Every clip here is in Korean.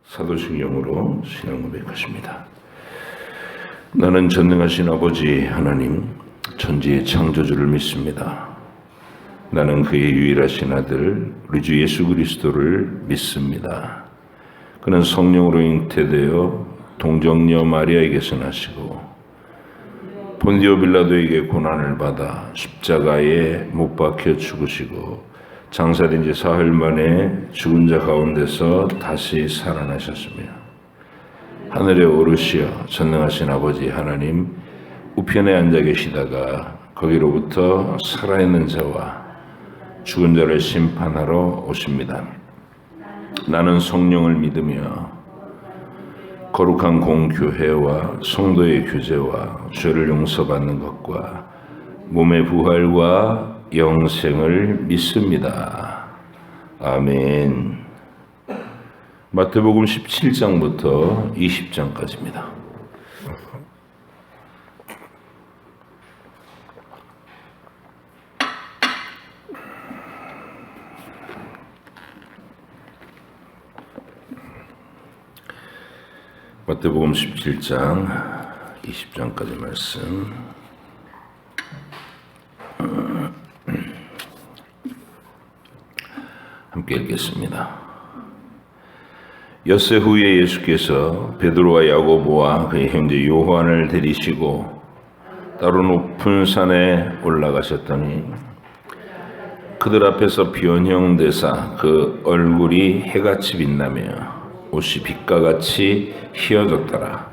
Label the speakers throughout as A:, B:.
A: 사도신경으로 신앙 고백하십니다. 나는 전능하신 아버지 하나님, 천지의 창조주를 믿습니다. 나는 그의 유일하신 아들 우리 주 예수 그리스도를 믿습니다. 그는 성령으로 잉태되어 동정녀 마리아에게서 나시고 본디오 빌라도에게 고난을 받아 십자가에 못 박혀 죽으시고 장사된 지 사흘 만에 죽은 자 가운데서 다시 살아나셨으며 하늘에 오르시어 전능하신 아버지 하나님 우편에 앉아 계시다가 거기로부터 살아있는 자와 죽은 자를 심판하러 오십니다. 나는 성령을 믿으며 거룩한 공교회와 성도의 교제와 죄를 용서받는 것과 몸의 부활과 영생을 믿습니다. 아멘. 마태복음 17장부터 20장까지입니다. 마태복음 17장 20장까지 말씀. 함께 읽겠습니다. 엿새 후에 예수께서 베드로와 야고보와 그의 형제 요한을 데리시고 따로 높은 산에 올라가셨더니 그들 앞에서 변형되사 그 얼굴이 해같이 빛나며 옷이 빛과 같이 휘어졌더라.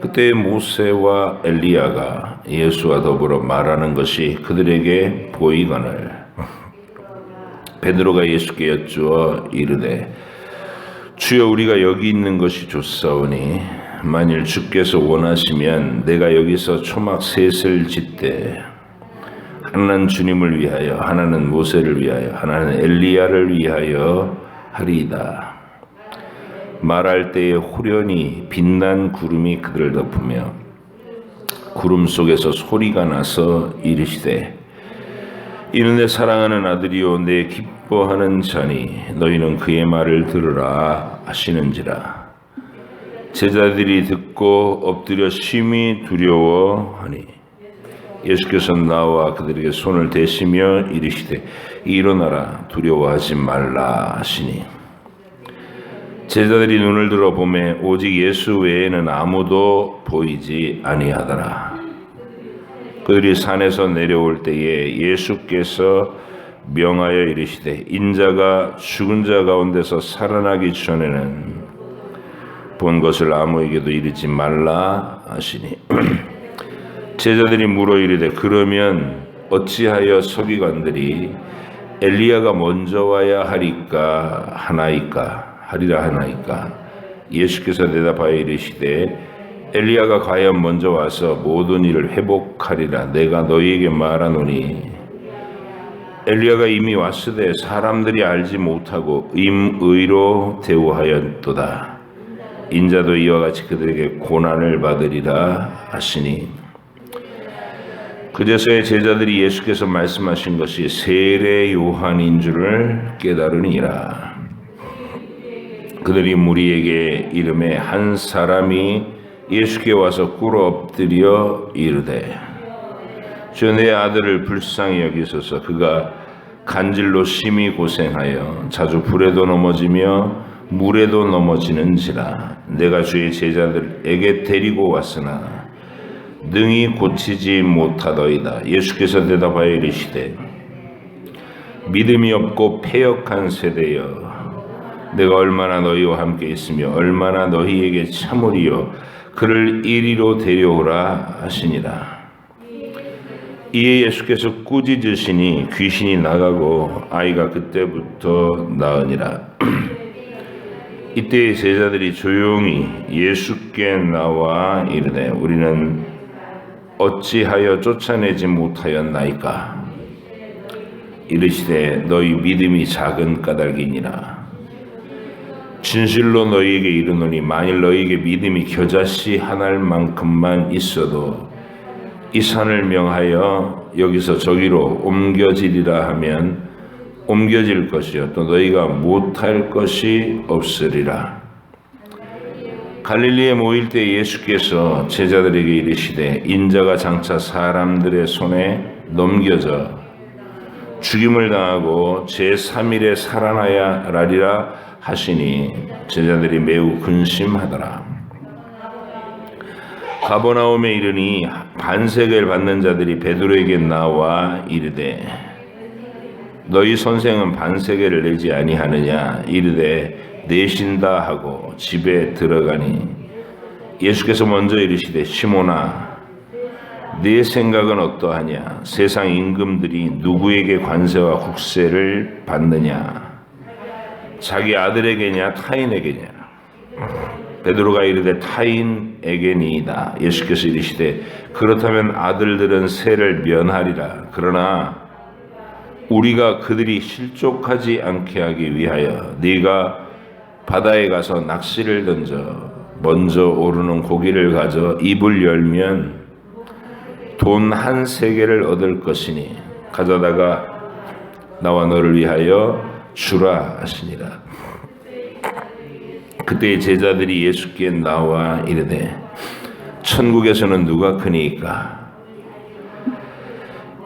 A: 그때 모세와 엘리야가 예수와 더불어 말하는 것이 그들에게 보이거늘 베드로가 예수께 여쭈어 이르되 주여 우리가 여기 있는 것이 좋사오니 만일 주께서 원하시면 내가 여기서 초막 셋을 짓되 하나는 주님을 위하여 하나는 모세를 위하여 하나는 엘리야를 위하여 하리이다. 말할 때에 호련히 빛난 구름이 그들을 덮으며 구름 속에서 소리가 나서 이르시되 이는 내 사랑하는 아들이요 내 기뻐하는 자니 너희는 그의 말을 들으라 하시는지라. 제자들이 듣고 엎드려 심히 두려워하니 예수께서 나와 그들에게 손을 대시며 이르시되 일어나라 두려워하지 말라 하시니 제자들이 눈을 들어 보매 오직 예수 외에는 아무도 보이지 아니하더라. 그들이 산에서 내려올 때에 예수께서 명하여 이르시되 인자가 죽은 자 가운데서 살아나기 전에는 본 것을 아무에게도 이르지 말라 하시니 제자들이 물어 이르되 그러면 어찌하여 서기관들이 엘리야가 먼저 와야 하리라 하나이까. 예수께서 대답하여 이르시되 엘리야가 과연 먼저 와서 모든 일을 회복하리라 내가 너희에게 말하노니 엘리야가 이미 왔으되 사람들이 알지 못하고 임의로 대우하였도다. 인자도 이와 같이 그들에게 고난을 받으리라 하시니 그제서야 제자들이 예수께서 말씀하신 것이 세례 요한인 줄을 깨달으니라. 그들이 무리에게 이름에 한 사람이 예수께 와서 꿇어 엎드려 이르되 주여 내 아들을 불쌍히 여기소서. 그가 간질로 심히 고생하여 자주 불에도 넘어지며 물에도 넘어지는지라. 내가 주의 제자들에게 데리고 왔으나 능히 고치지 못하더이다. 예수께서 대답하여 이르시되 믿음이 없고 패역한 세대여 내가 얼마나 너희와 함께 있으며 얼마나 너희에게 참으리요 그를 이리로 데려오라 하시니라. 이에 예수께서 꾸짖으시니 귀신이 나가고 아이가 그때부터 나으니라. 이때 제자들이 조용히 예수께 나와 이르되 우리는 어찌하여 쫓아내지 못하였나이까. 이르시되 너희 믿음이 작은 까닭이니라. 진실로 너희에게 이르노니 만일 너희에게 믿음이 겨자씨 한 알만큼만 있어도 이 산을 명하여 여기서 저기로 옮겨지리라 하면 옮겨질 것이요 또 너희가 못할 것이 없으리라. 갈릴리에 모일 때 예수께서 제자들에게 이르시되 인자가 장차 사람들의 손에 넘겨져 죽임을 당하고 제3일에 살아나야 하리라 하시니 제자들이 매우 근심하더라. 가버나움에 이르니 반세계를 받는 자들이 베드로에게 나와 이르되 너희 선생은 반세계를 내지 아니하느냐 이르되 내신다 하고 집에 들어가니 예수께서 먼저 이르시되 시몬아 네 생각은 어떠하냐 세상 임금들이 누구에게 관세와 국세를 받느냐 자기 아들에게냐 타인에게냐 베드로가 이르되 타인에게니이다. 예수께서 이르시되 그렇다면 아들들은 세를 면하리라. 그러나 우리가 그들이 실족하지 않게 하기 위하여 네가 바다에 가서 낚시를 던져 먼저 오르는 고기를 가져 입을 열면 돈 한 세겔을 얻을 것이니 가져다가 나와 너를 위하여 주라 하시니라. 그때 제자들이 예수께 나와 이르되 천국에서는 누가 크니까?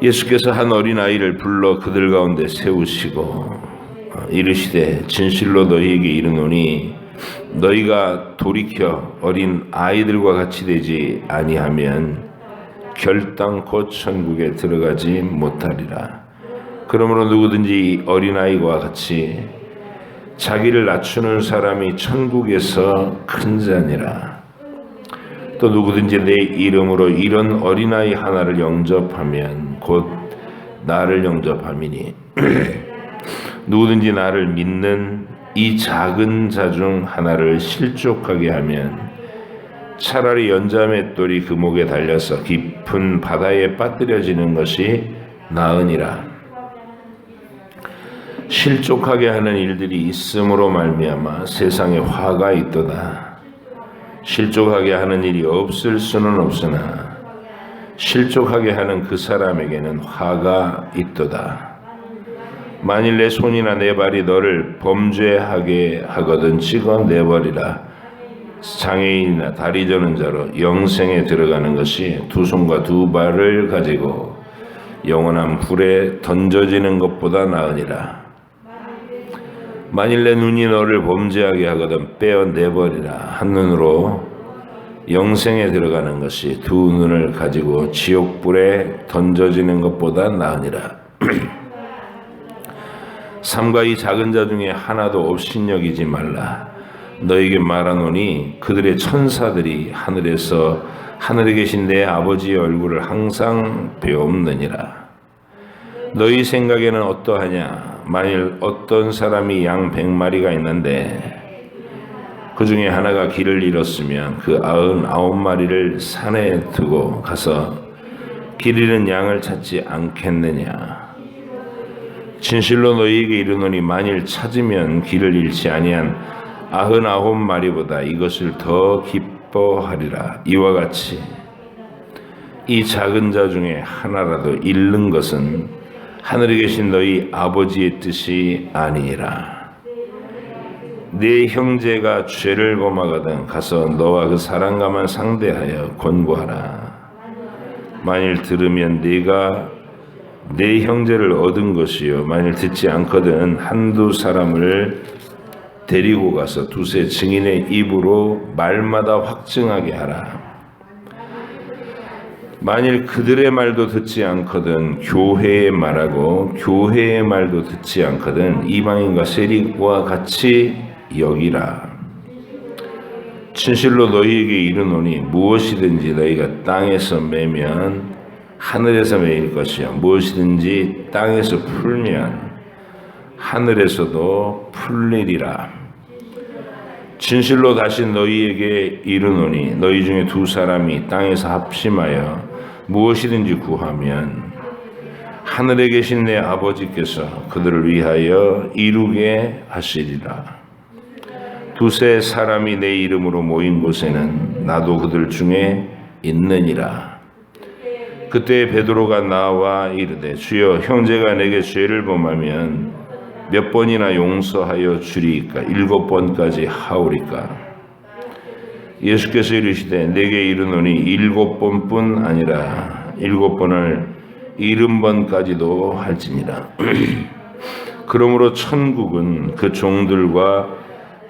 A: 예수께서 한 어린아이를 불러 그들 가운데 세우시고 이르시되 진실로 너희에게 이르노니 너희가 돌이켜 어린 아이들과 같이 되지 아니하면 결단코 천국에 들어가지 못하리라. 그러므로 누구든지 어린아이와 같이 자기를 낮추는 사람이 천국에서 큰 자니라. 또 누구든지 내 이름으로 이런 어린아이 하나를 영접하면 곧 나를 영접함이니 누구든지 나를 믿는 이 작은 자 중 하나를 실족하게 하면 차라리 연자맷돌이 그 목에 달려서 깊은 바다에 빠뜨려지는 것이 나으니라. 실족하게 하는 일들이 있음으로 말미암아 세상에 화가 있도다. 실족하게 하는 일이 없을 수는 없으나 실족하게 하는 그 사람에게는 화가 있도다. 만일 내 손이나 내 발이 너를 범죄하게 하거든 찍어 내버리라. 장애인이나 다리 저는 자로 영생에 들어가는 것이 두 손과 두 발을 가지고 영원한 불에 던져지는 것보다 나으니라. 만일 내 눈이 너를 범죄하게 하거든 빼어내버리라. 한 눈으로 영생에 들어가는 것이 두 눈을 가지고 지옥불에 던져지는 것보다 나으니라. 삼가 이 작은 자 중에 하나도 업신여기지 말라. 너에게 말하노니 그들의 천사들이 하늘에 계신 내 아버지의 얼굴을 항상 배옵느니라. 너희 생각에는 어떠하냐? 만일 어떤 사람이 양 100마리가 있는데 그 중에 하나가 길을 잃었으면 그 99마리를 산에 두고 가서 길 잃은 양을 찾지 않겠느냐? 진실로 너희에게 이르노니 만일 찾으면 길을 잃지 아니한 99마리보다 이것을 더 기뻐하리라. 이와 같이 이 작은 자 중에 하나라도 잃는 것은 하늘에 계신 너희 아버지의 뜻이 아니니라. 네 형제가 죄를 범하거든 가서 너와 그 사랑과만 상대하여 권고하라. 만일 들으면 네가 네 형제를 얻은 것이요 만일 듣지 않거든 한두 사람을 데리고 가서 두세 증인의 입으로 말마다 확증하게 하라. 만일 그들의 말도 듣지 않거든 교회의 말하고 교회의 말도 듣지 않거든 이방인과 세리와 같이 여기라. 진실로 너희에게 이르노니 무엇이든지 너희가 땅에서 매면 하늘에서 매일 것이요 무엇이든지 땅에서 풀면 하늘에서도 풀리리라. 진실로 다시 너희에게 이르노니 너희 중에 두 사람이 땅에서 합심하여 무엇이든지 구하면 하늘에 계신 내 아버지께서 그들을 위하여 이루게 하시리라. 두세 사람이 내 이름으로 모인 곳에는 나도 그들 중에 있느니라. 그때 베드로가 나와 이르되 주여 형제가 내게 죄를 범하면 몇 번이나 용서하여 주리이까? 7번까지 하오리까? 예수께서 이르시되 내게 이르노니 7번뿐 아니라 7번을 70번까지도 할지니라. 그러므로 천국은 그 종들과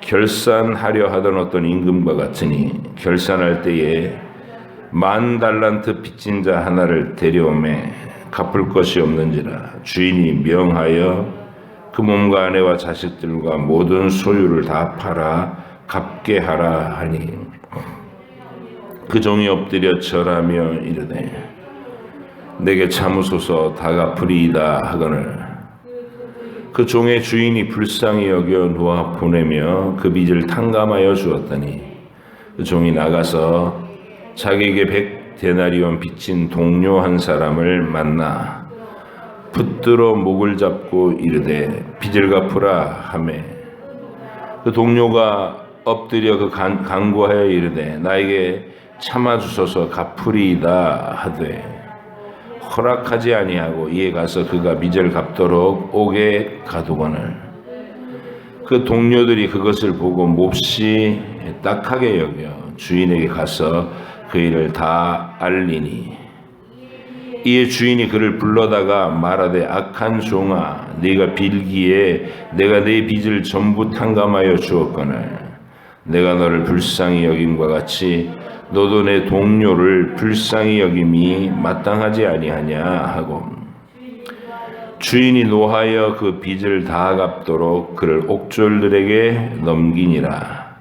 A: 결산하려 하던 어떤 임금과 같으니 결산할 때에 10,000달란트 빚진 자 하나를 데려오매 갚을 것이 없는지라 주인이 명하여 그 몸과 아내와 자식들과 모든 소유를 다 팔아 갚게 하라 하니 그 종이 엎드려 절하며 이르되 내게 참으소서 다 갚으리이다 하거늘 그 종의 주인이 불쌍히 여겨 놓아 보내며 그 빚을 탕감하여 주었더니 그 종이 나가서 자기에게 100데나리온 빚진 동료 한 사람을 만나 붙들어 목을 잡고 이르되 빚을 갚으라 하매 그 동료가 엎드려 그 간구하여 이르되 나에게 참아주소서 갚으리이다 하되 허락하지 아니하고 이에 가서 그가 빚을 갚도록 옥에 가두거늘 그 동료들이 그것을 보고 몹시 딱하게 여겨 주인에게 가서 그 일을 다 알리니 이에 주인이 그를 불러다가 말하되 악한 종아 네가 빌기에 내가 네 빚을 전부 탕감하여 주었거늘 내가 너를 불쌍히 여김과 같이 너도 내 동료를 불쌍히 여김이 마땅하지 아니하냐 하고 주인이 노하여 그 빚을 다 갚도록 그를 옥졸들에게 넘기니라.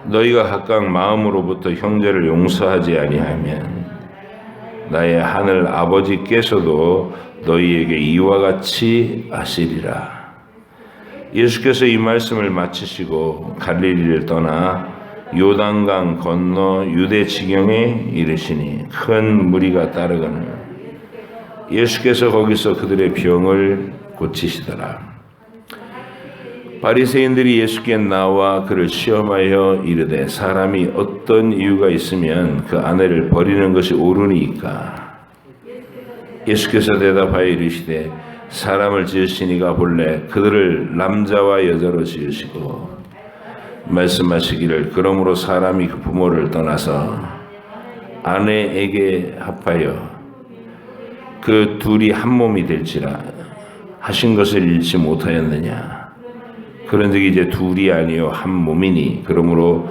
A: 너희가 각각 마음으로부터 형제를 용서하지 아니하면 나의 하늘 아버지께서도 너희에게 이와 같이 하시리라. 예수께서 이 말씀을 마치시고 갈릴리를 떠나 요단강 건너 유대 지경에 이르시니 큰 무리가 따르거늘 예수께서 거기서 그들의 병을 고치시더라. 바리새인들이 예수께 나와 그를 시험하여 이르되 사람이 어떤 이유가 있으면 그 아내를 버리는 것이 옳으니까? 예수께서 대답하여 이르시되 사람을 지으시니가 본래 그들을 남자와 여자로 지으시고 말씀하시기를 그러므로 사람이 그 부모를 떠나서 아내에게 합하여 그 둘이 한 몸이 될지라 하신 것을 잃지 못하였느냐. 그런즉 이제 둘이 아니요 한 몸이니 그러므로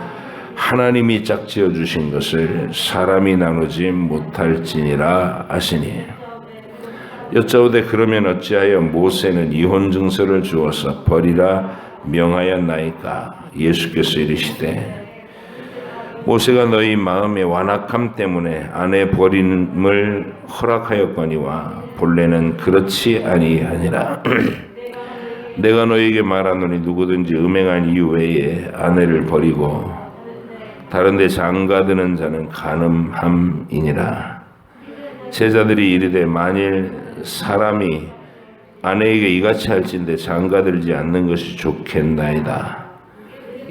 A: 하나님이 짝지어 주신 것을 사람이 나누지 못할지니라 하시니 여짜오되 그러면 어찌하여 모세는 이혼 증서를 주어서 버리라 명하였나이까? 예수께서 이르시되 모세가 너희 마음의 완악함 때문에 아내 버림을 허락하였거니와 본래는 그렇지 아니하니라. 내가 너희에게 말하노니 누구든지 음행한 이유 외에 아내를 버리고 다른 데 장가드는 자는 간음함이니라. 제자들이 이르되 만일 사람이 아내에게 이같이 할진대 장가들지 않는 것이 좋겠나이다.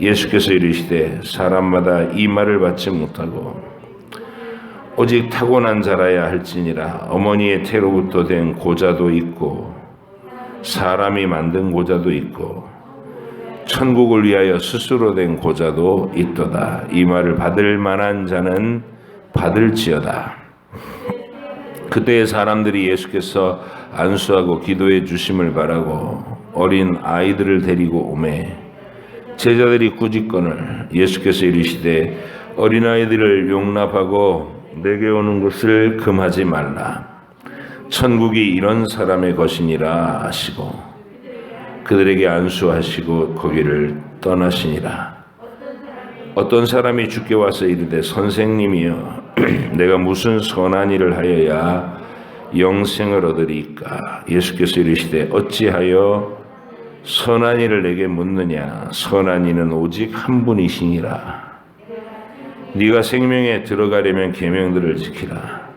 A: 예수께서 이르시되 사람마다 이 말을 받지 못하고 오직 타고난 자라야 할지니라. 어머니의 태로부터 된 고자도 있고 사람이 만든 고자도 있고 천국을 위하여 스스로 된 고자도 있도다. 이 말을 받을 만한 자는 받을지어다. 그때의 사람들이 예수께서 안수하고 기도해 주심을 바라고 어린 아이들을 데리고 오매 제자들이 꾸짖거늘 예수께서 이르시되 어린아이들을 용납하고 내게 오는 것을 금하지 말라. 천국이 이런 사람의 것이니라 하시고 그들에게 안수하시고 거기를 떠나시니라. 어떤 사람이 주께 와서 이르되 선생님이여 내가 무슨 선한 일을 하여야 영생을 얻으리이까? 예수께서 이르시되 어찌하여 선한 일을 내게 묻느냐? 선한 이는 오직 한 분이시니라. 네가 생명에 들어가려면 계명들을 지키라.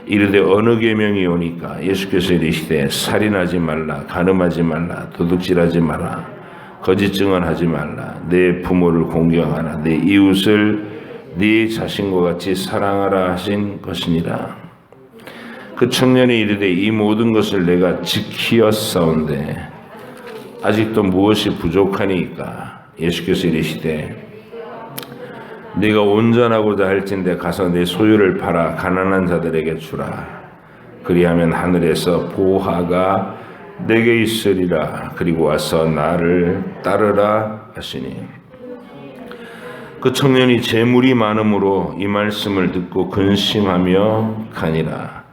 A: 이르되 어느 계명이 오니까? 예수께서 이르시되 살인하지 말라, 간음하지 말라, 도둑질하지 마라, 거짓 증언하지 말라, 내 부모를 공경하라, 내 이웃을 네 자신과 같이 사랑하라 하신 것이니라. 그 청년이 이르되 이 모든 것을 내가 지키었사온데 아직도 무엇이 부족하니까? 예수께서 이르시되 네가 온전하고자 할진대 가서 내 소유를 팔아 가난한 자들에게 주라. 그리하면 하늘에서 보화가 내게 있으리라. 그리고 와서 나를 따르라 하시니 그 청년이 재물이 많음으로 이 말씀을 듣고 근심하며 가니라.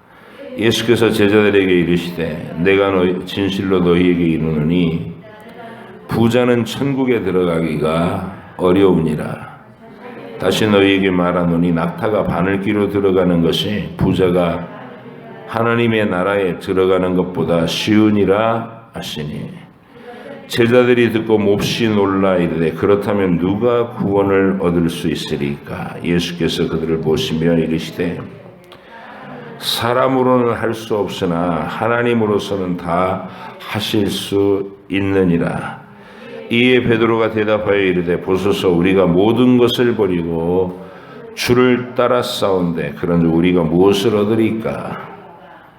A: 예수께서 제자들에게 이르시되 내가 진실로 너희에게 이르노니 부자는 천국에 들어가기가 어려우니라. 다시 너희에게 말하노니 낙타가 바늘귀로 들어가는 것이 부자가 하나님의 나라에 들어가는 것보다 쉬우니라 하시니 제자들이 듣고 몹시 놀라 이르되 그렇다면 누가 구원을 얻을 수 있으리까? 예수께서 그들을 보시며 이르시되 사람으로는 할 수 없으나 하나님으로서는 다 하실 수 있느니라. 이에 베드로가 대답하여 이르되 보소서 우리가 모든 것을 버리고 주를 따라 싸운데 그런즉 우리가 무엇을 얻으리까?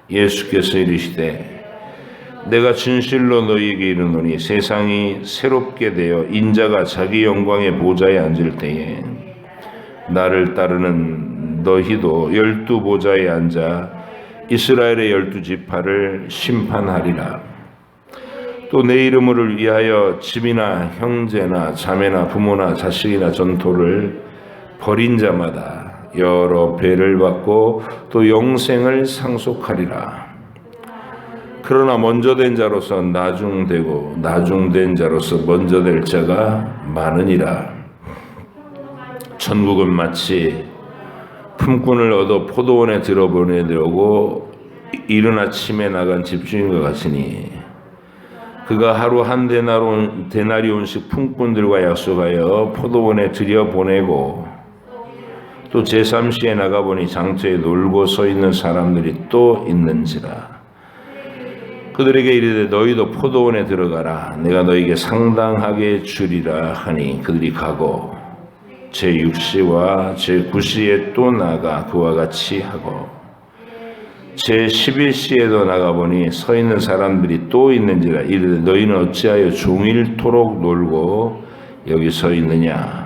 A: 예수께서 이르시되 내가 진실로 너희에게 이르노니 세상이 새롭게 되어 인자가 자기 영광의 보좌에 앉을 때에 나를 따르는 너희도 12 보좌에 앉아 이스라엘의 12지파를 심판하리라. 또 내 이름을 위하여 집이나 형제나 자매나 부모나 자식이나 전토를 벌인 자마다 여러 배를 받고 또 영생을 상속하리라. 그러나 먼저 된 자로서 나중되고 나중된 자로서 먼저 될 자가 많으니라. 천국은 마치 품꾼을 얻어 포도원에 들어보내려고 이른 아침에 나간 집주인과 같으니 그가 하루 한 데나리온씩 품꾼들과 약속하여 포도원에 들여보내고 또 제3시에 나가보니 장터에 놀고 서 있는 사람들이 또 있는지라. 그들에게 이르되 너희도 포도원에 들어가라. 내가 너희에게 상당하게 주리라 하니 그들이 가고 제6시와 제9시에 또 나가 그와 같이 하고 제11시에도 나가보니 서 있는 사람들이 또 있는지라. 이르되 너희는 어찌하여 종일토록 놀고 여기 서 있느냐.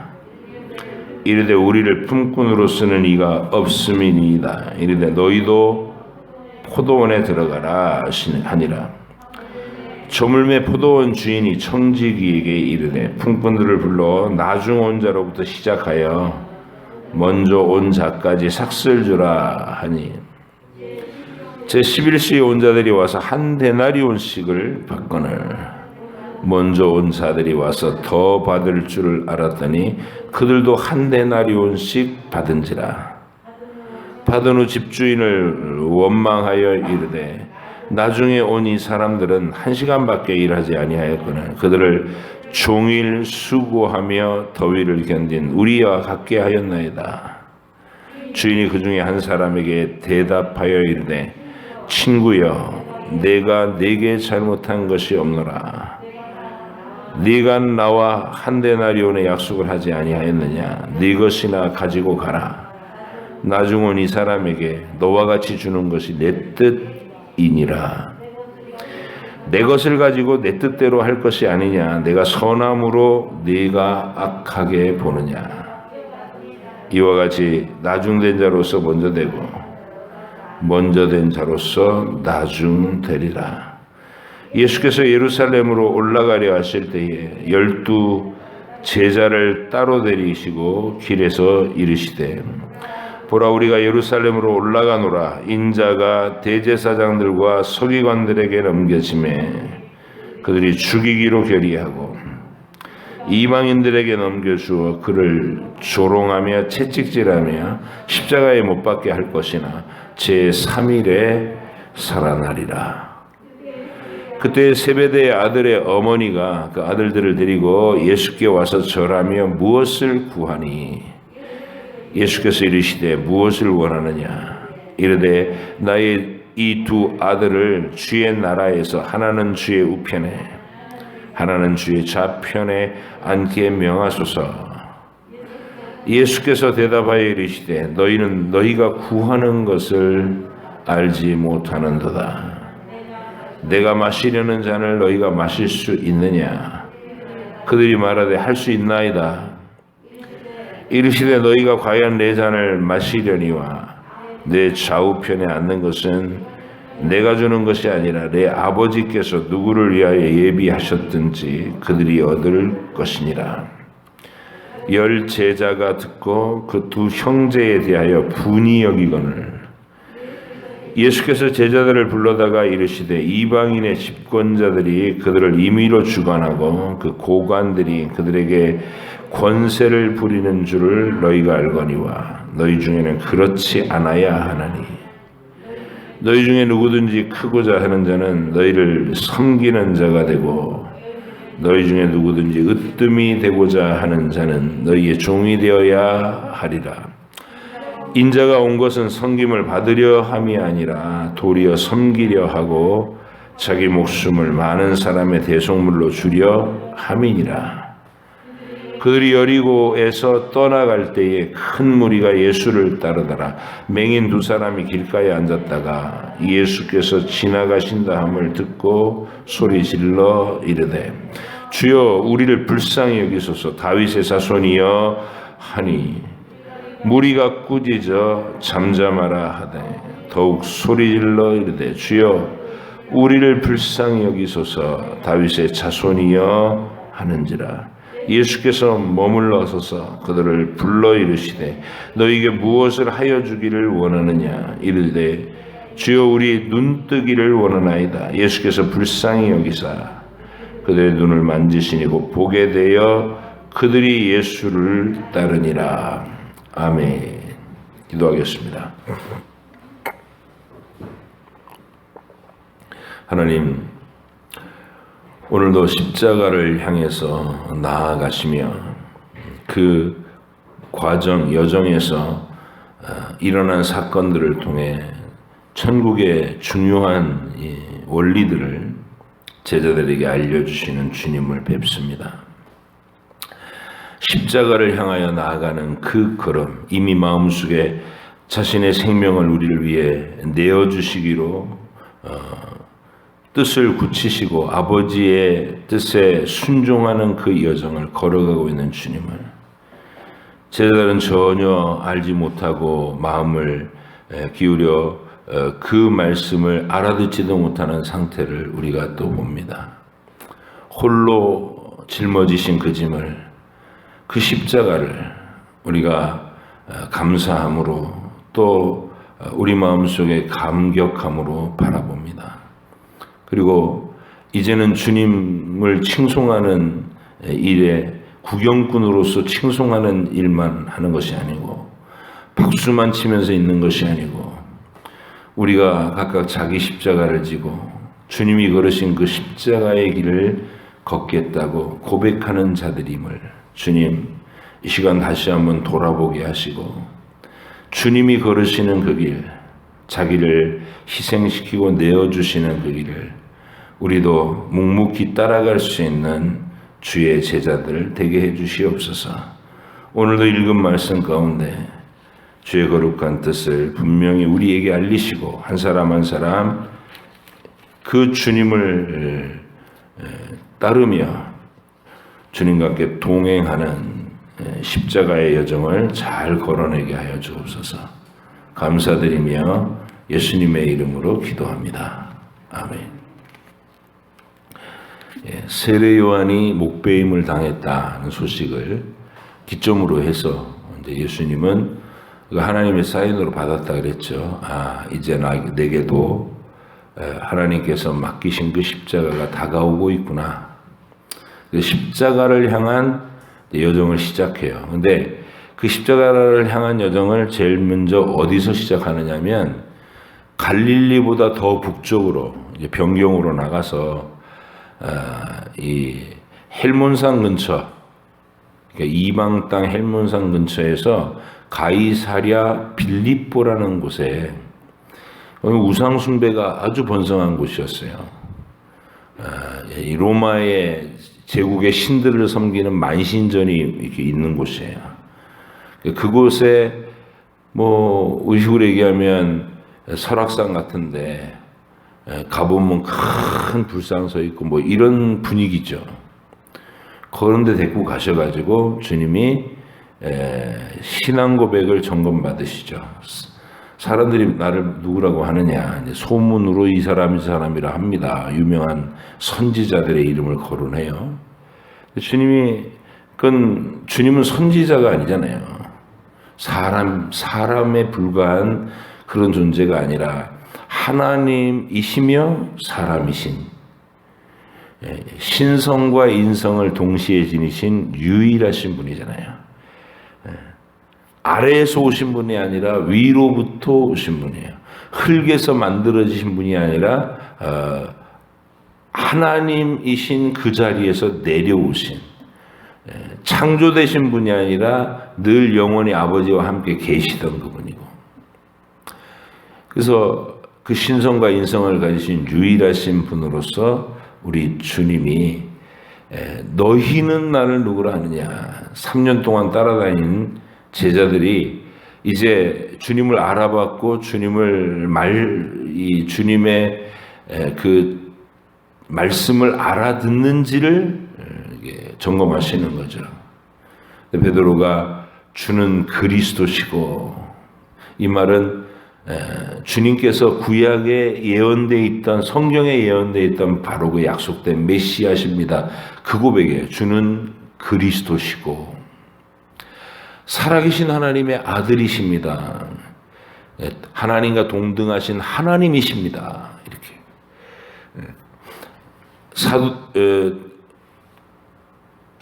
A: 이르되 우리를 품꾼으로 쓰는 이가 없음이니이다. 이르되 너희도 포도원에 들어가라 하니라. 저물매 포도원 주인이 청지기에게 이르되 품꾼들을 불러 나중 온 자로부터 시작하여 먼저 온 자까지 삭슬 주라 하니 제11시에 온 자들이 와서 한 데나리온씩을 받거늘 먼저 온 자들이 와서 더 받을 줄을 알았더니 그들도 한 데나리온씩 받은지라. 받은 후 집주인을 원망하여 이르되 나중에 온 이 사람들은 1시간밖에 일하지 아니하였거늘 그들을 종일 수고하며 더위를 견딘 우리와 같게 하였나이다. 주인이 그 중에 한 사람에게 대답하여 이르되 친구여 내가 네게 잘못한 것이 없노라. 네가 나와 한 데나리온의 약속을 하지 아니하였느냐. 네 것이나 가지고 가라. 나중 온 이 사람에게 너와 같이 주는 것이 내 뜻이니라. 내 것을 가지고 내 뜻대로 할 것이 아니냐. 내가 선함으로 네가 악하게 보느냐. 이와 같이 나중된 자로서 먼저 되고 먼저 된 자로서 나중 되리라. 예수께서 예루살렘으로 올라가려 하실 때에 12 제자를 따로 데리시고 길에서 이르시되 보라 우리가 예루살렘으로 올라가노라. 인자가 대제사장들과 서기관들에게 넘겨지매 그들이 죽이기로 결의하고 이방인들에게 넘겨주어 그를 조롱하며 채찍질하며 십자가에 못 박게 할 것이나 제3일에 살아나리라. 그때 세베대의 아들의 어머니가 그 아들들을 데리고 예수께 와서 절하며 무엇을 구하니 예수께서 이르시되 무엇을 원하느냐. 이르되 나의 이 두 아들을 주의 나라에서 하나는 주의 우편에 하나는 주의 좌편에 앉게 명하소서. 예수께서 대답하여 이르시되 너희는 너희가 구하는 것을 알지 못하는도다. 내가 마시려는 잔을 너희가 마실 수 있느냐? 그들이 말하되 할 수 있나이다. 이르시되 너희가 과연 내 잔을 마시려니와 내 좌우편에 앉는 것은 내가 주는 것이 아니라 내 아버지께서 누구를 위하여 예비하셨든지 그들이 얻을 것이니라. 10 제자가 듣고 그 두 형제에 대하여 분이 여기거늘 예수께서 제자들을 불러다가 이르시되 이방인의 집권자들이 그들을 임의로 주관하고 그 고관들이 그들에게 권세를 부리는 줄을 너희가 알거니와 너희 중에는 그렇지 않아야 하나니 너희 중에 누구든지 크고자 하는 자는 너희를 섬기는 자가 되고 너희 중에 누구든지 으뜸이 되고자 하는 자는 너희의 종이 되어야 하리라. 인자가 온 것은 섬김을 받으려 함이 아니라 도리어 섬기려 하고 자기 목숨을 많은 사람의 대속물로 주려 함이니라. 그들이 여리고에서 떠나갈 때에 큰 무리가 예수를 따르더라. 맹인 2 사람이 길가에 앉았다가 예수께서 지나가신다 함을 듣고 소리질러 이르되 주여 우리를 불쌍히 여기소서. 다윗의 자손이여 하니 무리가 꾸짖어 잠잠하라 하되 더욱 소리질러 이르되 주여 우리를 불쌍히 여기소서. 다윗의 자손이여 하는지라. 예수께서 머물러 서서 그들을 불러 이르시되 너희에게 무엇을 하여 주기를 원하느냐? 이르되 주여 우리 눈뜨기를 원하나이다. 예수께서 불쌍히 여기사 그들의 눈을 만지시니 곧 보게 되어 그들이 예수를 따르니라. 아멘. 기도하겠습니다. 하나님, 오늘도 십자가를 향해서 나아가시며 그 과정, 여정에서 일어난 사건들을 통해 천국의 중요한 원리들을 제자들에게 알려주시는 주님을 뵙습니다. 십자가를 향하여 나아가는 그 걸음, 이미 마음속에 자신의 생명을 우리를 위해 내어주시기로 뜻을 굳히시고 아버지의 뜻에 순종하는 그 여정을 걸어가고 있는 주님을 제자들은 전혀 알지 못하고 마음을 기울여 그 말씀을 알아듣지도 못하는 상태를 우리가 또 봅니다. 홀로 짊어지신 그 짐을, 그 십자가를 우리가 감사함으로 또 우리 마음속에 감격함으로 바라봅니다. 그리고 이제는 주님을 칭송하는 일에 구경꾼으로서 칭송하는 일만 하는 것이 아니고 박수만 치면서 있는 것이 아니고 우리가 각각 자기 십자가를 지고 주님이 걸으신 그 십자가의 길을 걷겠다고 고백하는 자들임을 주님 이 시간 다시 한번 돌아보게 하시고 주님이 걸으시는 그 길, 자기를 희생시키고 내어주시는 그 길을 우리도 묵묵히 따라갈 수 있는 주의 제자들 되게 해주시옵소서. 오늘도 읽은 말씀 가운데 주의 거룩한 뜻을 분명히 우리에게 알리시고 한 사람 한 사람 그 주님을 따르며 주님과 함께 동행하는 십자가의 여정을 잘 걸어내게 하여 주옵소서. 감사드리며 예수님의 이름으로 기도합니다. 아멘. 세례 요한이 목배임을 당했다는 소식을 기점으로 해서 이제 예수님은 하나님의 사인으로 받았다 그랬죠. 이제 내게도 하나님께서 맡기신 그 십자가가 다가오고 있구나. 십자가를 향한 여정을 시작해요. 근데 그 십자가를 향한 여정을 제일 먼저 어디서 시작하느냐면 갈릴리보다 더 북쪽으로 이제 변경으로 나가서 이 헬몬산 근처, 그러니까 이방 땅 헬몬산 근처에서 가이사랴 빌립보라는 곳에 우상 숭배가 아주 번성한 곳이었어요. 이 로마의 제국의 신들을 섬기는 만신전이 이렇게 있는 곳이에요. 그곳에 뭐 의식으로 얘기하면 설악산 같은데 가보면 큰 불상 서 있고 뭐 이런 분위기죠. 그런 데 데리고 가셔가지고 주님이 신앙 고백을 점검받으시죠. 사람들이 나를 누구라고 하느냐, 이제 소문으로 이 사람이 저 사람이라 합니다. 유명한 선지자들의 이름을 거론해요. 주님은 선지자가 아니잖아요. 사람에 불과한 그런 존재가 아니라 하나님이시며 사람이신, 신성과 인성을 동시에 지니신 유일하신 분이잖아요. 아래에서 오신 분이 아니라 위로부터 오신 분이에요. 흙에서 만들어지신 분이 아니라 하나님이신 그 자리에서 내려오신, 창조되신 분이 아니라 늘 영원히 아버지와 함께 계시던 그분이고, 그래서 그 신성과 인성을 가지신 유일하신 분으로서 우리 주님이 너희는 나를 누구라 하느냐, 3년 동안 따라다닌 제자들이 이제 주님을 알아봤고 주님의 그 말씀을 알아듣는지를 점검하시는 거죠. 베드로가 주는 그리스도시고, 이 말은 주님께서 구약에 예언되어 있던, 성경에 예언되어 있던 바로 그 약속된 메시아십니다. 그 고백이에요. 주는 그리스도시고 살아계신 하나님의 아들이십니다. 하나님과 동등하신 하나님이십니다. 이렇게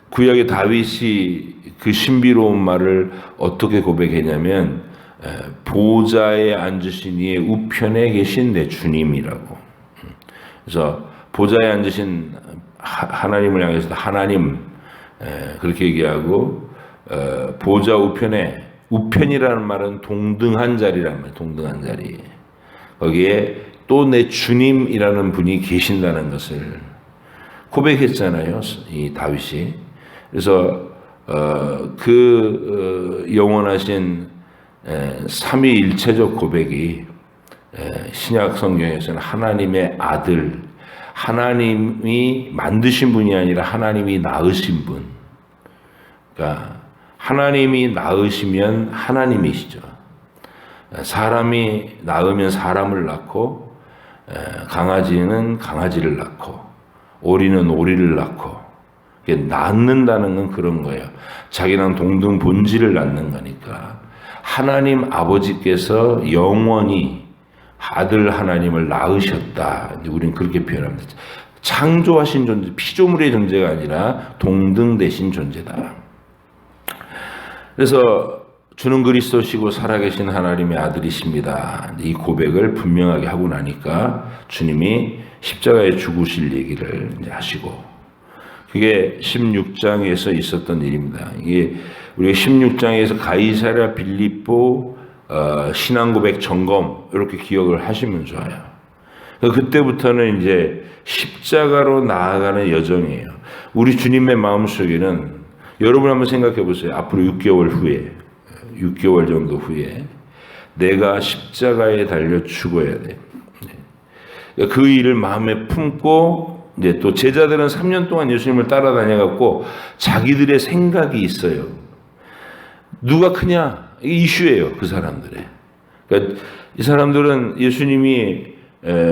A: 구약의 다윗이 그 신비로운 말을 어떻게 고백했냐면, 보좌에 앉으신 이의 우편에 계신 내 주님이라고. 그래서 보좌에 앉으신 하나님을 향해서 하나님, 그렇게 얘기하고, 보좌 우편이라는 말은 동등한 자리란 말이에요. 동등한 자리. 거기에 또 내 주님이라는 분이 계신다는 것을 고백했잖아요, 이 다윗이. 그래서 영원하신 삼위일체적 고백이 신약 성경에서는 하나님의 아들, 하나님이 만드신 분이 아니라 하나님이 낳으신 분. 그러니까 하나님이 낳으시면 하나님이시죠. 사람이 낳으면 사람을 낳고, 강아지는 강아지를 낳고, 오리는 오리를 낳고, 낳는다는 건 그런 거예요. 자기랑 동등 본질을 낳는 거니까. 하나님 아버지께서 영원히 아들 하나님을 낳으셨다. 우리는 그렇게 표현합니다. 창조하신 존재, 피조물의 존재가 아니라 동등되신 존재다. 그래서 주는 그리스도시고 살아계신 하나님의 아들이십니다. 이 고백을 분명하게 하고 나니까 주님이 십자가에 죽으실 얘기를 이제 하시고, 그게 16장에서 있었던 일입니다. 이게 우리가 16장에서 가이사랴 빌립보 신앙 고백 점검, 이렇게 기억을 하시면 좋아요. 그때부터는 이제 십자가로 나아가는 여정이에요. 우리 주님의 마음속에는, 여러분 한번 생각해 보세요. 앞으로 6개월 정도 후에 내가 십자가에 달려 죽어야 돼. 그 일을 마음에 품고, 이제 또 제자들은 3년 동안 예수님을 따라다녀갖고 자기들의 생각이 있어요. 누가 크냐? 이게 이슈예요, 그 사람들의. 그러니까 이 사람들은 예수님이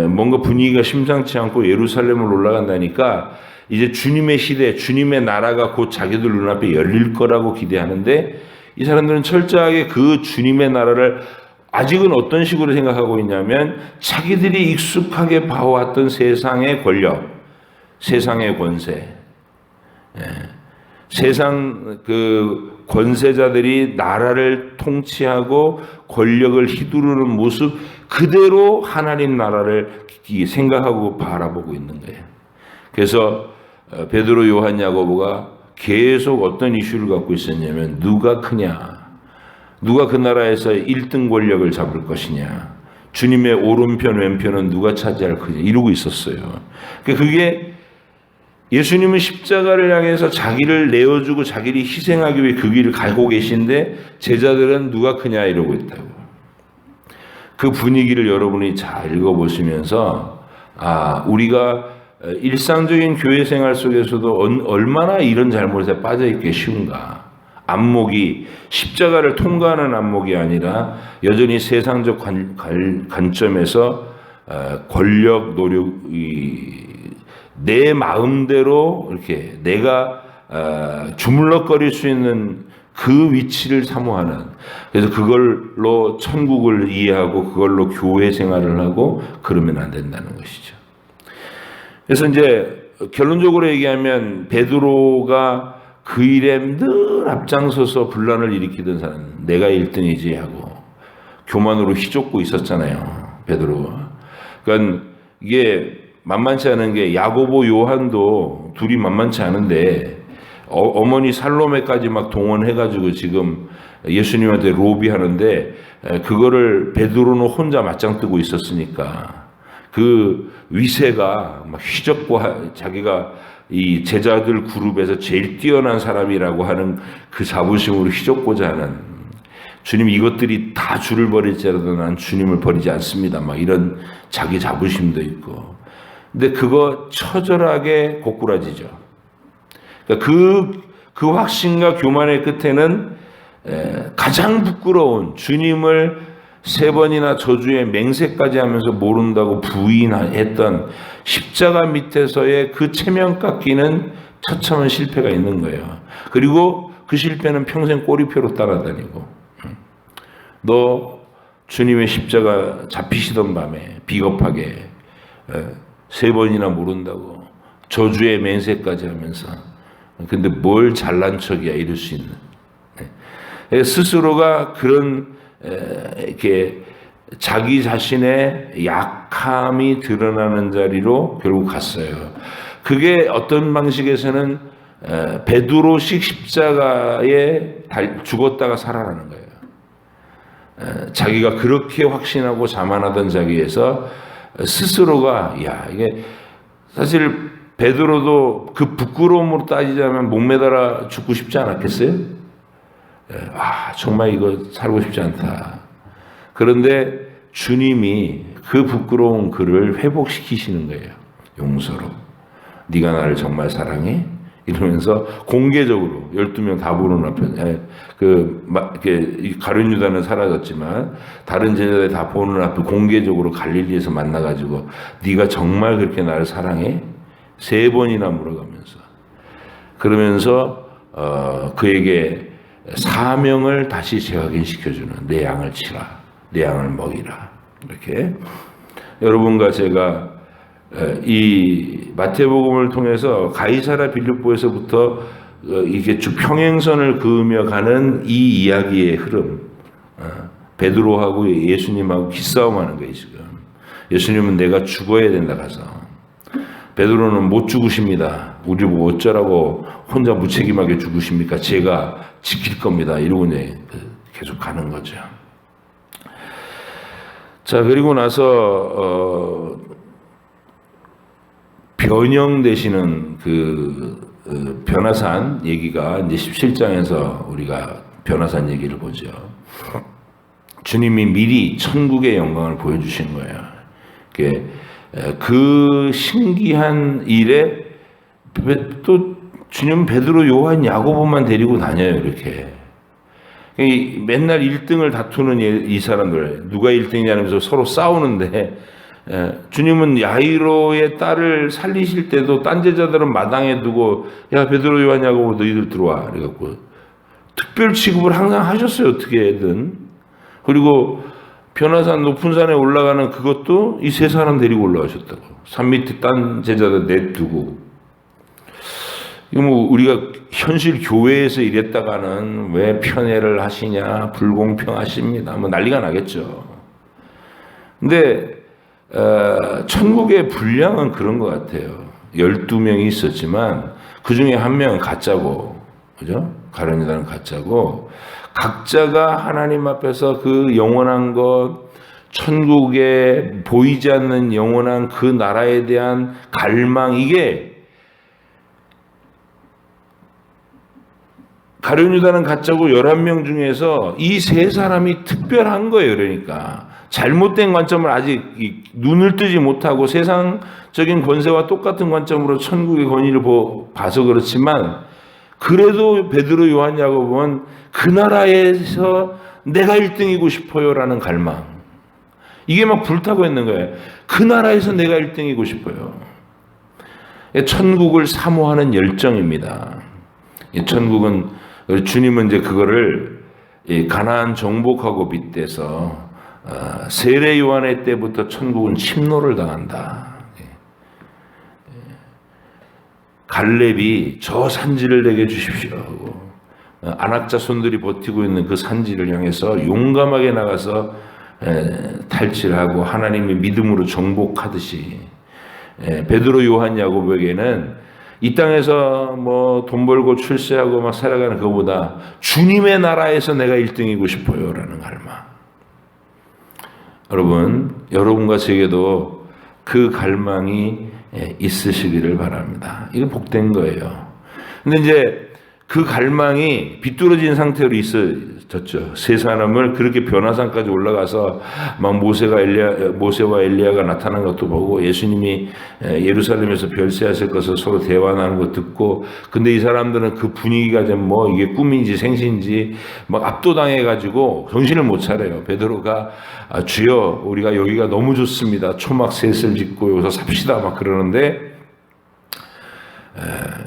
A: 뭔가 분위기가 심상치 않고 예루살렘을 올라간다니까 이제 주님의 시대, 주님의 나라가 곧 자기들 눈앞에 열릴 거라고 기대하는데, 이 사람들은 철저하게 그 주님의 나라를 아직은 어떤 식으로 생각하고 있냐면, 자기들이 익숙하게 봐왔던 세상의 권력, 세상의 권세, 세상 그 권세자들이 나라를 통치하고 권력을 휘두르는 모습 그대로 하나님 나라를 생각하고 바라보고 있는 거예요. 그래서 베드로, 요한, 야고보가 계속 어떤 이슈를 갖고 있었냐면, 누가 크냐, 누가 그 나라에서 1등 권력을 잡을 것이냐, 주님의 오른편 왼편은 누가 차지할 거냐, 이러고 있었어요. 그게 예수님은 십자가를 향해서 자기를 내어주고 자기를 희생하기 위해 그 길을 가고 계신데, 제자들은 누가 크냐 이러고 있다고. 그 분위기를 여러분이 잘 읽어보시면서 우리가 일상적인 교회 생활 속에서도 얼마나 이런 잘못에 빠져 있기 쉬운가. 안목이 십자가를 통과하는 안목이 아니라 여전히 세상적 관점에서 권력, 노력, 내 마음대로 이렇게 내가 주물럭거릴 수 있는 그 위치를 사모하는, 그래서 그걸로 천국을 이해하고 그걸로 교회 생활을 하고 그러면 안 된다는 것이죠. 그래서 이제 결론적으로 얘기하면 베드로가 그 일에 늘 앞장서서 분란을 일으키던 사람, 내가 1등이지 하고 교만으로 휘젓고 있었잖아요, 베드로가. 그러니까 이게 만만치 않은 게 야고보 요한도 둘이 만만치 않은데 어머니 살로메까지 막 동원해가지고 지금 예수님한테 로비하는데 그거를 베드로는 혼자 맞짱 뜨고 있었으니까 그 위세가 막 휘젓고 자기가 이 제자들 그룹에서 제일 뛰어난 사람이라고 하는 그 자부심으로 휘젓고자 하는, 주님 이것들이 다 주를 버릴지라도 난 주님을 버리지 않습니다, 막 이런 자기 자부심도 있고. 근데 그거 처절하게 고꾸라지죠. 그러니까 그 확신과 교만의 끝에는 가장 부끄러운 주님을 3번이나 저주의 맹세까지 하면서 모른다고 부인했던 십자가 밑에서의 그 체면 깎기는 처참한 실패가 있는 거예요. 그리고 그 실패는 평생 꼬리표로 따라다니고, 너 주님의 십자가 잡히시던 밤에 비겁하게 3번이나 모른다고 저주의 맹세까지 하면서, 근데 뭘 잘난 척이야 이럴 수 있는, 스스로가 그런 이렇게 자기 자신의 약함이 드러나는 자리로 결국 갔어요. 그게 어떤 방식에서는 베드로식 십자가에 죽었다가 살아나는 거예요. 자기가 그렇게 확신하고 자만하던 자기에서 스스로가, 이게 사실 베드로도 그 부끄러움으로 따지자면 목매달아 죽고 싶지 않았겠어요? 정말 이거 살고 싶지 않다. 그런데 주님이 그 부끄러운 그를 회복시키시는 거예요. 용서로. 네가 나를 정말 사랑해? 이러면서 공개적으로 12명 다 보는 앞에, 가룟 유다는 사라졌지만 다른 제자들 다 보는 앞에 공개적으로 갈릴리에서 만나가지고 네가 정말 그렇게 나를 사랑해? 3번이나 물어가면서, 그러면서 그에게 사명을 다시 재확인시켜주는, 내 양을 치라, 내 양을 먹이라. 이렇게 여러분과 제가 이 마태복음을 통해서 가이사랴 빌립보에서부터 이게 쭉 평행선을 그으며 가는 이 이야기의 흐름, 베드로하고 예수님하고 기싸움하는 거예요. 지금 예수님은 내가 죽어야 된다 가서, 베드로는 못 죽으십니다. 우리 보고 어쩌라고 혼자 무책임하게 죽으십니까? 제가 지킬 겁니다. 이러고 계속 가는 거죠. 자, 그리고 나서 변형되시는 그 변화산 얘기가 이제 17장에서 우리가 변화산 얘기를 보죠. 주님이 미리 천국의 영광을 보여주신 거예요. 그 신기한 일에 또 주님 베드로, 요한, 야고보만 데리고 다녀요. 이렇게 맨날 1등을 다투는 이 사람들, 누가 1등이냐면서 서로 싸우는데, 주님은 야이로의 딸을 살리실 때도 딴 제자들은 마당에 두고, 야 베드로, 요한, 야고보 너희들 들어와 그래갖고 특별 취급을 항상 하셨어요. 어떻게든. 그리고 변화산 높은 산에 올라가는 그것도 이 3사람 데리고 올라가셨다고. 산 밑에 딴 제자들 냅두고. 이거 뭐 우리가 현실 교회에서 이랬다가는 왜 편애를 하시냐, 불공평하십니다, 뭐 난리가 나겠죠. 근데 천국의 분량은 그런 것 같아요. 12명이 있었지만 그 중에 1명은 가짜고, 그죠? 가룟유다는 가짜고, 각자가 하나님 앞에서 그 영원한 것, 천국에 보이지 않는 영원한 그 나라에 대한 갈망, 이게 가룟유다는 가짜고 11명 중에서 이 3사람이 특별한 거예요. 그러니까 잘못된 관점을 아직 눈을 뜨지 못하고 세상적인 권세와 똑같은 관점으로 천국의 권위를 봐서 그렇지만, 그래도 베드로, 요한, 야고보는 그 나라에서 내가 1등이고 싶어요라는 갈망, 이게 막 불타고 있는 거예요. 그 나라에서 내가 1등이고 싶어요. 천국을 사모하는 열정입니다. 천국은, 주님은 이제 그거를 가나안 정복하고 빗대서 세례 요한의 때부터 천국은 침노를 당한다. 갈렙이 저 산지를 내게 주십시오 하고 안악자손들이 버티고 있는 그 산지를 향해서 용감하게 나가서 탈취하고 하나님의 믿음으로 정복하듯이, 베드로, 요한, 야고보에게는 이 땅에서 뭐 돈 벌고 출세하고 막 살아가는 그거보다 주님의 나라에서 내가 1등이고 싶어요라는 갈망. 여러분과 제게도 그 갈망이 있으시기를 바랍니다. 이건 복된 거예요. 근데 이제 그 갈망이 비뚤어진 상태로 있어졌죠. 세 사람을 그렇게 변화산까지 올라가서 막 모세와 엘리야가 나타난 것도 보고, 예수님이 예루살렘에서 별세하실 것을 서로 대화하는 거 듣고, 근데 이 사람들은 그 분위기가 좀 뭐 이게 꿈인지 생신지 막 압도당해가지고 정신을 못 차려요. 베드로가 주여, 우리가 여기가 너무 좋습니다. 초막 셋을 짓고 여기서 삽시다 막 그러는데,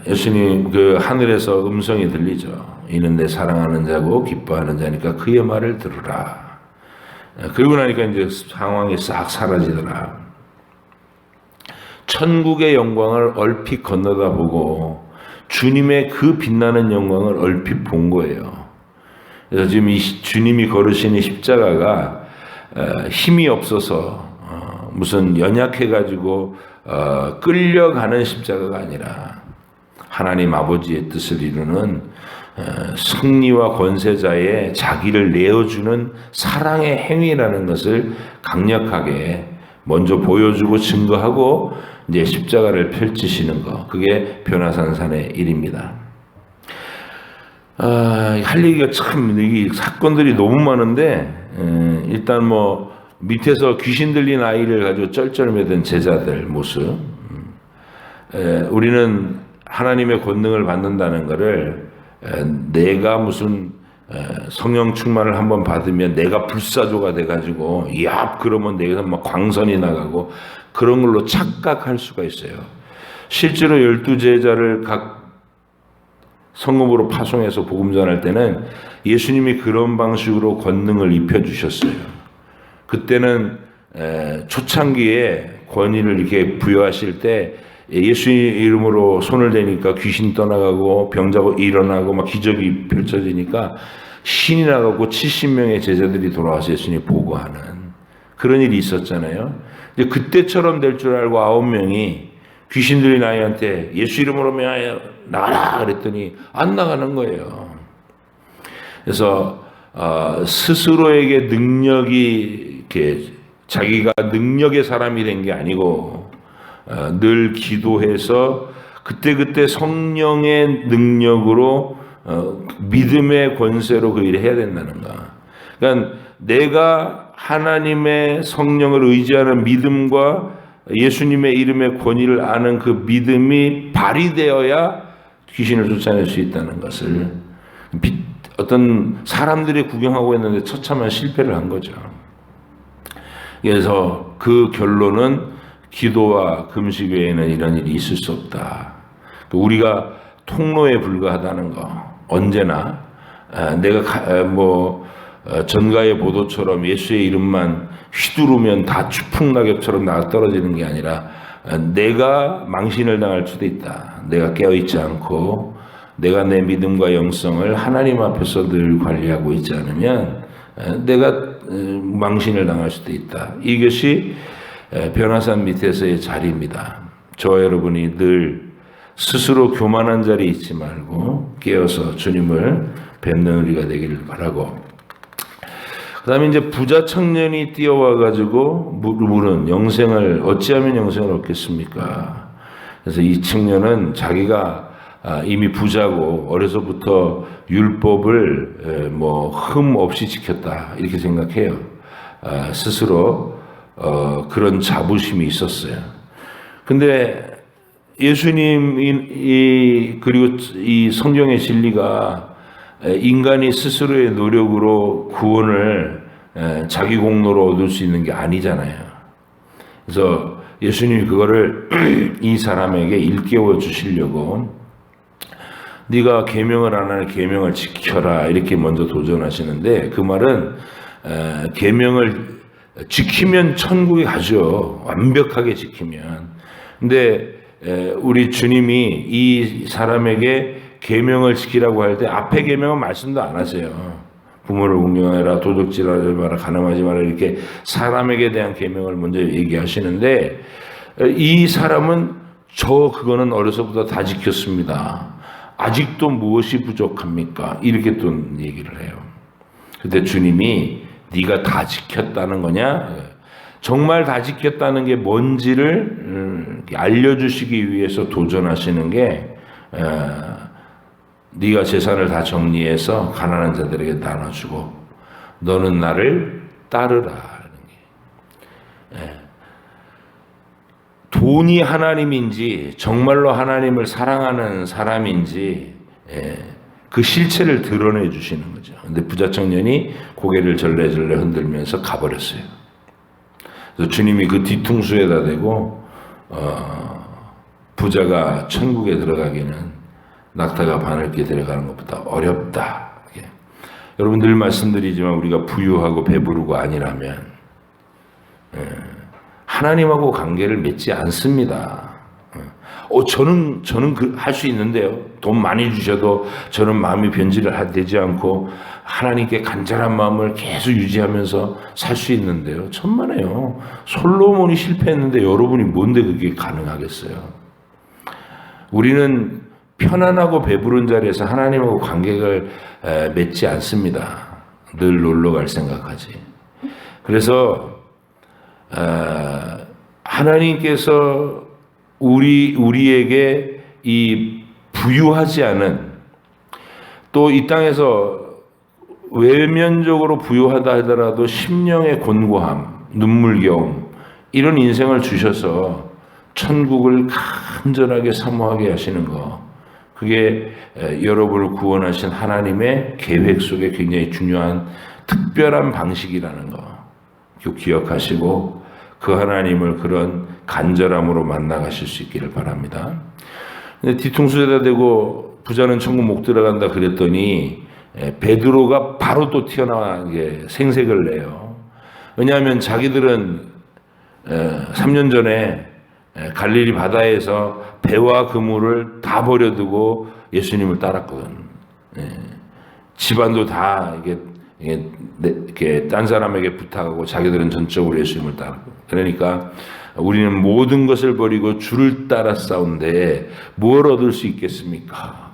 A: 예수님 그 하늘에서 음성이 들리죠. 이는 내 사랑하는 자고 기뻐하는 자니까 그의 말을 들으라. 그러고 나니까 이제 상황이 싹 사라지더라. 천국의 영광을 얼핏 건너다 보고 주님의 그 빛나는 영광을 얼핏 본 거예요. 그래서 지금 이 주님이 걸으시는 십자가가 힘이 없어서 무슨 연약해가지고 끌려가는 십자가가 아니라 하나님 아버지의 뜻을 이루는 승리와 권세자의 자기를 내어주는 사랑의 행위라는 것을 강력하게 먼저 보여주고 증거하고 이제 십자가를 펼치시는 것, 그게 변화산산의 일입니다. 할 얘기가 참, 이 사건들이 너무 많은데, 일단 뭐 밑에서 귀신 들린 아이를 가지고 쩔쩔매던 제자들 모습, 우리는 하나님의 권능을 받는다는 것을 내가 무슨 성령 충만을 한번 받으면 내가 불사조가 돼가지고 그러면 내가 막 광선이 나가고 그런 걸로 착각할 수가 있어요. 실제로 12제자를 각 성읍으로 파송해서 복음 전할 때는 예수님이 그런 방식으로 권능을 입혀주셨어요. 그때는 초창기에 권위를 이렇게 부여하실 때 예수 이름으로 손을 대니까 귀신 떠나가고 병자고 일어나고 막 기적이 펼쳐지니까 신이 나가고 70명의 제자들이 돌아와서 예수님 보고하는 그런 일이 있었잖아요. 그때처럼 될 줄 알고 9명이 귀신 들린 아이한테 예수 이름으로 명하여 나가라 그랬더니 안 나가는 거예요. 그래서 스스로에게 능력이 이렇게 자기가 능력의 사람이 된 게 아니고 늘 기도해서 그때그때 성령의 능력으로 믿음의 권세로 그 일을 해야 된다는 거. 그러니까 내가 하나님의 성령을 의지하는 믿음과 예수님의 이름의 권위를 아는 그 믿음이 발휘되어야 귀신을 쫓아낼 수 있다는 것을 어떤 사람들이 구경하고 있는데 처참한 실패를 한 거죠. 그래서 그 결론은 기도와 금식 외에는 이런 일이 있을 수 없다. 우리가 통로에 불과하다는 거, 언제나 내가 전가의 보도처럼 예수의 이름만 휘두르면 다 추풍낙엽처럼 나가 떨어지는 게 아니라 내가 망신을 당할 수도 있다. 내가 깨어있지 않고 내가 내 믿음과 영성을 하나님 앞에서 늘 관리하고 있지 않으면 내가 망신을 당할 수도 있다. 이것이 변화산 밑에서의 자리입니다. 저와 여러분이 늘 스스로 교만한 자리에 있지 말고 깨어서 주님을 뵙는 우리가 되기를 바라고, 그 다음에 이제 부자 청년이 뛰어와가지고 물은 영생을 어찌하면 영생을 얻겠습니까? 그래서 이 청년은 자기가 이미 부자고 어려서부터 율법을 흠 없이 지켰다 이렇게 생각해요. 스스로 그런 자부심이 있었어요. 근데 예수님이 그리고 이 성경의 진리가 인간이 스스로의 노력으로 구원을 자기 공로로 얻을 수 있는 게 아니잖아요. 그래서 예수님이 그거를 이 사람에게 일깨워 주시려고 네가 계명을 안 하는 계명을 지켜라 이렇게 먼저 도전하시는데, 그 말은 계명을 지키면 천국에 가죠. 완벽하게 지키면. 근데 우리 주님이 이 사람에게 계명을 지키라고 할 때 앞에 계명은 말씀도 안 하세요. 부모를 공경하라, 도둑질하지 마라, 가늠하지 마라, 이렇게 사람에게 대한 계명을 먼저 얘기하시는데, 이 사람은 그거는 어려서부터 다 지켰습니다. 아직도 무엇이 부족합니까? 이렇게 또 얘기를 해요. 그때 주님이 네가 다 지켰다는 거냐? 정말 다 지켰다는 게 뭔지를 알려주시기 위해서 도전하시는 게, 네가 재산을 다 정리해서 가난한 자들에게 나눠주고 너는 나를 따르라. 돈이 하나님인지 정말로 하나님을 사랑하는 사람인지 그 실체를 드러내 주시는 거죠. 근데 부자 청년이 고개를 절레절레 흔들면서 가버렸어요. 그래서 주님이 그 뒤통수에다 대고 부자가 천국에 들어가기는 낙타가 바늘길 들어가는 것보다 어렵다. 여러분 늘 말씀드리지만 우리가 부유하고 배부르고 아니라면 하나님하고 관계를 맺지 않습니다. 저는 할 수 있는데요. 돈 많이 주셔도 저는 마음이 변질을 되지 않고 하나님께 간절한 마음을 계속 유지하면서 살 수 있는데요. 천만에요. 솔로몬이 실패했는데 여러분이 뭔데 그게 가능하겠어요? 우리는 편안하고 배부른 자리에서 하나님하고 관계를 맺지 않습니다. 늘 놀러 갈 생각하지. 그래서 하나님께서 우리에게 이 부유하지 않은, 또 이 땅에서 외면적으로 부유하다 하더라도 심령의 곤고함, 눈물겨움, 이런 인생을 주셔서 천국을 간절하게 사모하게 하시는 거, 그게 여러분을 구원하신 하나님의 계획 속에 굉장히 중요한 특별한 방식이라는 거 기억하시고 그 하나님을 그런 간절함으로 만나가실 수 있기를 바랍니다. 근데 뒤통수에다 대고 부자는 천국 못 들어간다 그랬더니 베드로가 바로 또 튀어나와게 생색을 내요. 왜냐하면 자기들은 3년 전에 갈릴리 바다에서 배와 그물을 다 버려두고 예수님을 따랐거든. 집안도 다 이렇게 딴 사람에게 부탁하고 자기들은 전적으로 예수님을 따르고. 그러니까 우리는 모든 것을 버리고 주를 따라 싸운데 뭘 얻을 수 있겠습니까?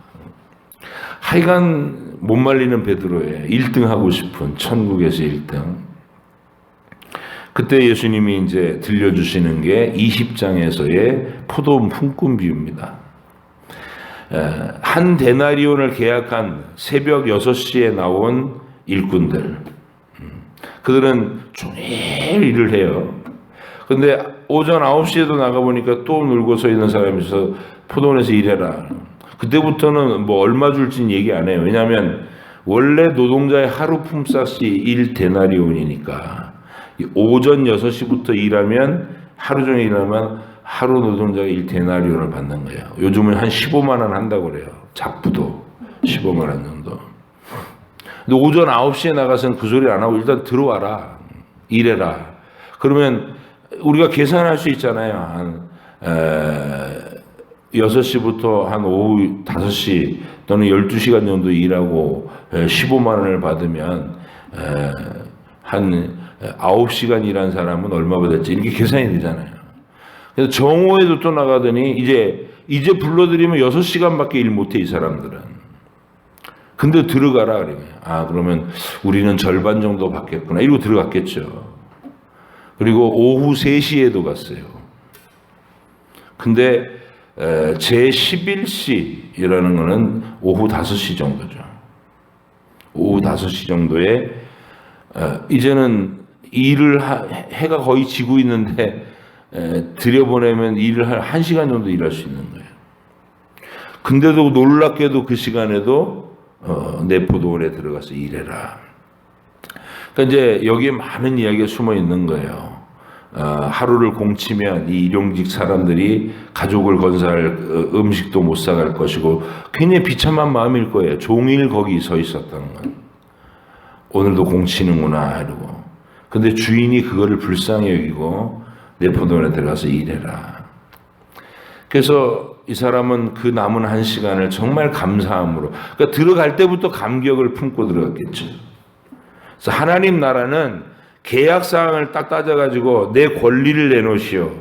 A: 하여간 못 말리는 베드로의 1등 하고 싶은 천국에서 1등. 그때 예수님이 이제 들려주시는 게 20장에서의 포도원 품꾼 비유입니다. 한 데나리온을 계약한 새벽 6시에 나온 일꾼들. 그들은 종일 일을 해요. 근데 오전 9시에도 나가보니까 또 놀고 서 있는 사람이 있어서 포도원에서 일해라. 그때부터는 뭐 얼마 줄지는 얘기 안 해요. 왜냐하면 원래 노동자의 하루 품삯이 1데나리온이니까 오전 6시부터 일하면 하루 종일 일하면 하루 노동자가 1데나리온을 받는 거예요. 요즘은 한 15만 원 한다고 그래요. 잡부도 15만 원 정도. 근데 오전 9시에 나가서는 그 소리 안 하고 일단 들어와라. 일해라. 그러면 우리가 계산할 수 있잖아요. 한 6시부터 한 오후 5시 또는 12시간 정도 일하고 15만 원을 받으면 한 9시간 일한 사람은 얼마 받았지? 이렇게 계산이 되잖아요. 그래서 정오에도 또 나가더니 이제 불러들이면 6시간밖에 일 못해, 이 사람들은. 근데 들어가라 그래요. 그러면 우리는 절반 정도 받겠구나. 이러고 들어갔겠죠. 그리고 오후 3시에도 갔어요. 근데 제11시라는 거는 오후 5시 정도죠. 오후 5시 정도에 이제는 해가 거의 지고 있는데 들여보내면 일을 한 1시간 정도 일할 수 있는 거예요. 근데도 놀랍게도 그 시간에도 내 포도원에 들어가서 일해라. 그러니까 이제 여기에 많은 이야기가 숨어 있는 거예요. 하루를 공치면 이 일용직 사람들이 가족을 건사할 음식도 못 사갈 것이고 굉장히 비참한 마음일 거예요. 종일 거기 서 있었다는 건. 오늘도 공치는구나 이러고. 근데 주인이 그거를 불쌍히 여기고 내 포도원에 들어가서 일해라. 그래서 이 사람은 그 남은 1시간을 정말 감사함으로, 그러니까 들어갈 때부터 감격을 품고 들어갔겠죠. 그래서 하나님 나라는 계약 사항을 딱 따져가지고 내 권리를 내놓으시오.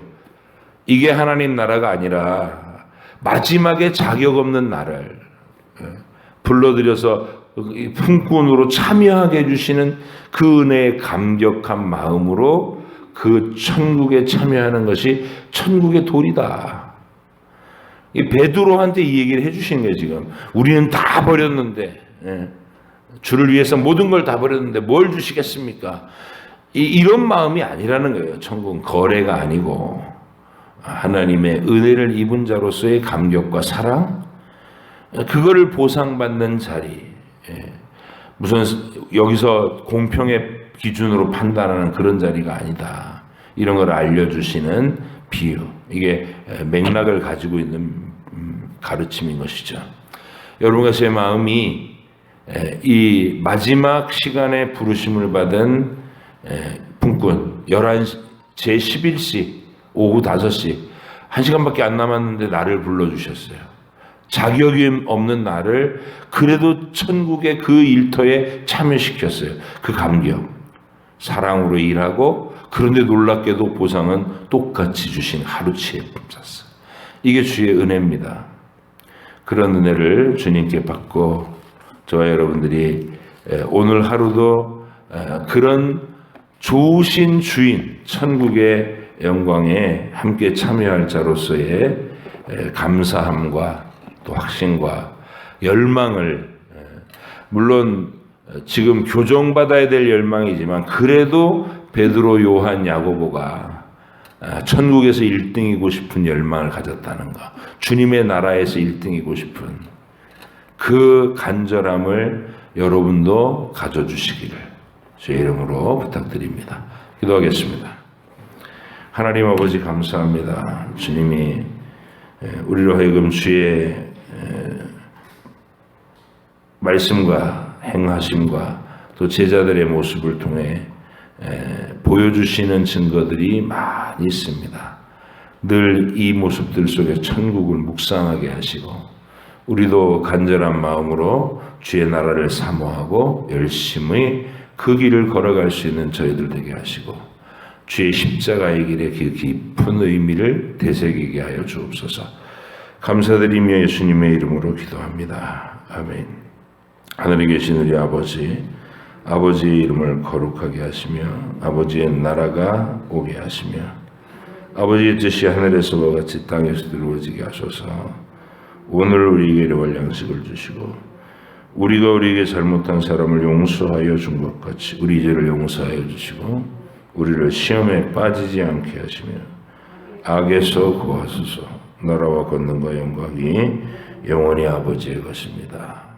A: 이게 하나님 나라가 아니라 마지막에 자격 없는 나를 불러들여서 품꾼으로 참여하게 해주시는 그 은혜의 감격한 마음으로 그 천국에 참여하는 것이 천국의 도리다. 이 베드로한테 이 얘기를 해주신 거예요. 지금 우리는 다 버렸는데, 주를 위해서 모든 걸 다 버렸는데 뭘 주시겠습니까? 이런 마음이 아니라는 거예요. 천국은 거래가 아니고 하나님의 은혜를 입은 자로서의 감격과 사랑, 그거를 보상받는 자리. 무슨 여기서 공평의 기준으로 판단하는 그런 자리가 아니다. 이런 걸 알려주시는 비유. 이게 맥락을 가지고 있는 가르침인 것이죠. 여러분과 제 마음이 이 마지막 시간에 부르심을 받은 품꾼 11시, 제11시 오후 5시 1시간밖에 안 남았는데 나를 불러주셨어요. 자격이 없는 나를 그래도 천국의 그 일터에 참여시켰어요. 그 감격. 사랑으로 일하고 그런데 놀랍게도 보상은 똑같이 주신 하루치의 품삯. 이게 주의 은혜입니다. 그런 은혜를 주님께 받고 저와 여러분들이 오늘 하루도 그런 좋으신 주인 천국의 영광에 함께 참여할 자로서의 감사함과 또 확신과 열망을, 물론 지금 교정받아야 될 열망이지만 그래도 베드로, 요한, 야고보가 천국에서 1등이고 싶은 열망을 가졌다는 것, 주님의 나라에서 1등이고 싶은 그 간절함을 여러분도 가져주시기를 주의 이름으로 부탁드립니다. 기도하겠습니다. 하나님 아버지 감사합니다. 주님이 우리로 하여금 주의 말씀과 행하심과 또 제자들의 모습을 통해 보여주시는 증거들이 많이 있습니다. 늘 이 모습들 속에 천국을 묵상하게 하시고 우리도 간절한 마음으로 주의 나라를 사모하고 열심히 그 길을 걸어갈 수 있는 저희들 되게 하시고 주의 십자가의 길에 그 깊은 의미를 되새기게 하여 주옵소서. 감사드리며 예수님의 이름으로 기도합니다. 아멘. 하늘에 계신 우리 아버지, 아버지의 이름을 거룩하게 하시며 아버지의 나라가 오게 하시며 아버지의 뜻이 하늘에서와 같이 땅에서 이루어지게 하소서. 오늘 우리에게 일용할 양식을 주시고 우리가 우리에게 잘못한 사람을 용서하여 준 것 같이 우리 죄를 용서하여 주시고 우리를 시험에 빠지지 않게 하시며 악에서 구하소서. 나라와 권능과 영광이 영원히 아버지의 것입니다.